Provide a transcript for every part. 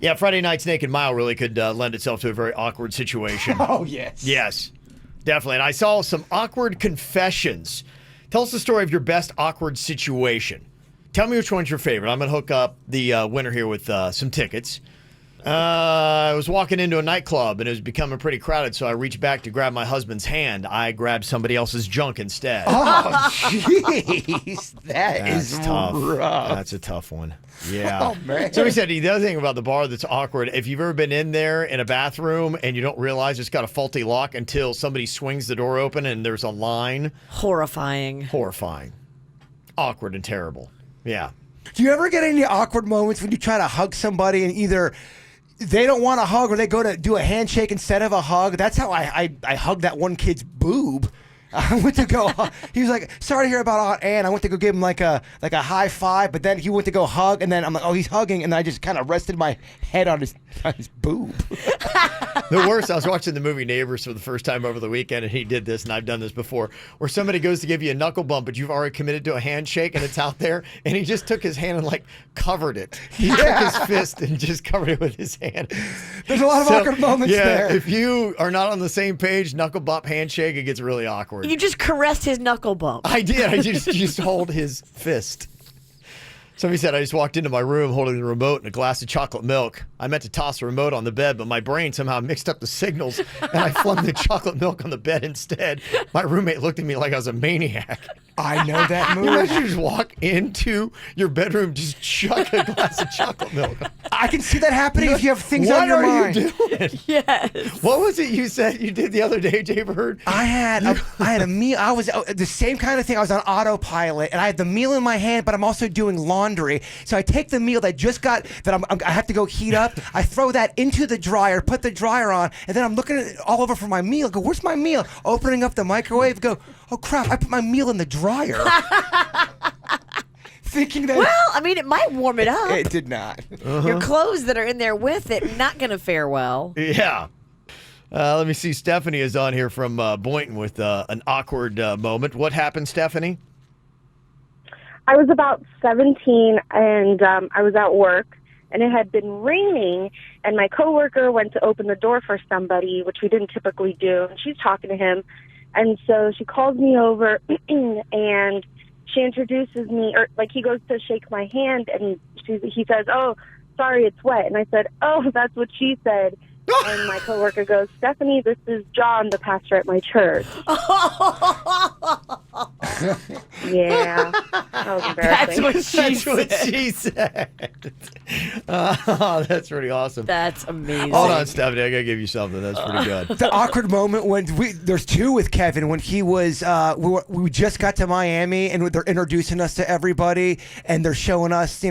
Yeah, Friday Night's Naked Mile really could lend itself to a very awkward situation. Oh, yes. Yes, definitely. And I saw some awkward confessions. Tell us the story of your best awkward situation. Tell me which one's your favorite. I'm going to hook up the winner here with some tickets. I was walking into a nightclub and it was becoming pretty crowded, so I reached back to grab my husband's hand. I grabbed somebody else's junk instead. Oh, jeez. That's tough. rough. That's a tough one. Yeah. Oh, man. So we said the other thing about the bar that's awkward, if you've ever been in there in a bathroom and you don't realize it's got a faulty lock until somebody swings the door open and there's a line. Horrifying. Awkward and terrible. Yeah. Do you ever get any awkward moments when you try to hug somebody and either they don't want a hug or they go to do a handshake instead of a hug? That's how I hugged that one kid's boob. I went to go. He was like, "Sorry to hear about Aunt Ann." I went to go give him like a high five, but then he went to go hug, and then I'm like, "Oh, he's hugging," and I just kind of rested my head on his boob. The worst, I was watching the movie Neighbors for the first time over the weekend, and he did this, and I've done this before, where somebody goes to give you a knuckle bump, but you've already committed to a handshake, and it's out there, and he just took his hand and like covered it. He took his fist and just covered it with his hand. There's a lot of awkward moments there. If you are not on the same page, knuckle bump, handshake, it gets really awkward. You just caressed his knuckle bump. I did. I just hold his fist. Somebody said I just walked into my room holding the remote and a glass of chocolate milk. I meant to toss the remote on the bed, but my brain somehow mixed up the signals, and I flung the chocolate milk on the bed instead. My roommate looked at me like I was a maniac. I know that You move. imagine you just walk into your bedroom, just chuck a glass of chocolate milk. I can see that happening if you have things on your mind. What are you doing? Yes. What was it you said you did the other day, Jbird? I had a meal. I was the same kind of thing. I was on autopilot, and I had the meal in my hand, but I'm also doing laundry. So I take the meal that just got I have to go heat up. I throw that into the dryer, put the dryer on, and then I'm looking at it all over for my meal. I go, "Where's my meal?" Opening up the microwave, go, "Oh crap! I put my meal in the dryer." Thinking that. Well, I mean, it might warm it up. It did not. Your clothes that are in there with it, not going to fare well. Yeah. Let me see. Stephanie is on here from Boynton with an awkward moment. What happened, Stephanie? I was about 17, and I was at work, and it had been raining, and my coworker went to open the door for somebody, which we didn't typically do, and she's talking to him, and so she calls me over, and she introduces me, or like he goes to shake my hand, and he says, "Oh, sorry, it's wet," and I said, "Oh, that's what she said." And my coworker goes, "Stephanie, this is John, the pastor at my church." Yeah, that was embarrassing. That's what she said. Oh, that's pretty awesome. That's amazing. Hold on, Stephanie. I got to give you something. That's pretty good. The awkward moment when there's two with Kevin when he was we just got to Miami and they're introducing us to everybody and they're showing us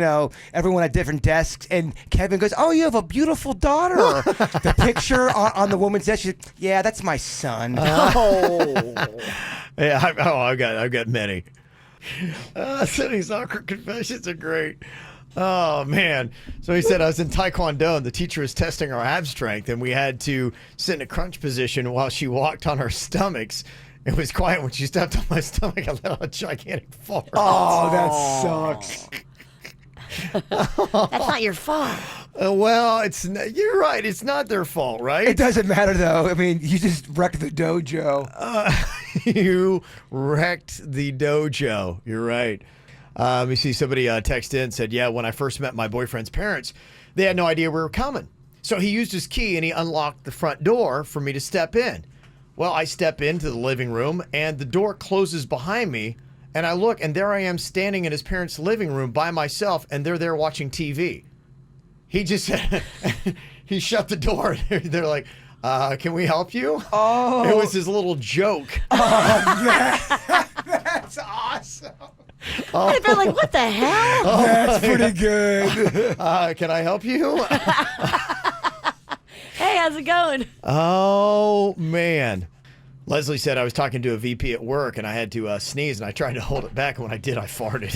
everyone at different desks and Kevin goes, "Oh, you have a beautiful daughter." The picture on the woman's desk, she's, "Yeah, that's my son." Oh. Yeah, I've got many. So these awkward confessions are great. Oh, man. So he said I was in Taekwondo and the teacher was testing our ab strength and we had to sit in a crunch position while she walked on our stomachs. It was quiet when she stepped on my stomach. I let out a gigantic fart. Oh, that sucks. That's not your fault. Well, you're right. It's not their fault, right? It doesn't matter, though. I mean, you just wrecked the dojo. You wrecked the dojo. You're right. Let me see. Somebody texted in and said, "Yeah, when I first met my boyfriend's parents, they had no idea we were coming. So he used his key and he unlocked the front door for me to step in. Well, I step into the living room and the door closes behind me. And I look and there I am standing in his parents' living room by myself and they're there watching TV. He just said, he shut the door. They're like, can we help you?" Oh. It was his little joke. Oh, man. That's awesome. They're like, "What the hell?" That's pretty good. Can I help you? Hey, how's it going? Oh, man. Leslie said I was talking to a VP at work and I had to sneeze and I tried to hold it back and when I did, I farted.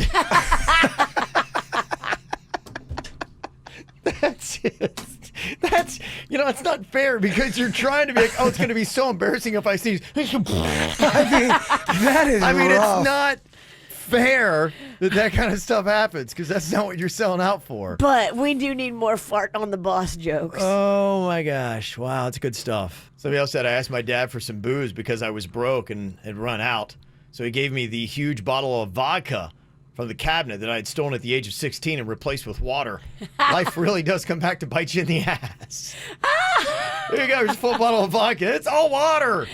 That's it's not fair because you're trying to be like, "Oh, it's going to be so embarrassing if I sneeze." I mean, that is rough. It's not fair that kind of stuff happens because that's not what you're selling out for. But we do need more fart on the boss jokes. Oh my gosh. Wow, that's good stuff. Somebody else said I asked my dad for some booze because I was broke and had run out. So he gave me the huge bottle of vodka from the cabinet that I had stolen at the age of 16 and replaced with water. Life really does come back to bite you in the ass. There you go, here's a full bottle of vodka. It's all water.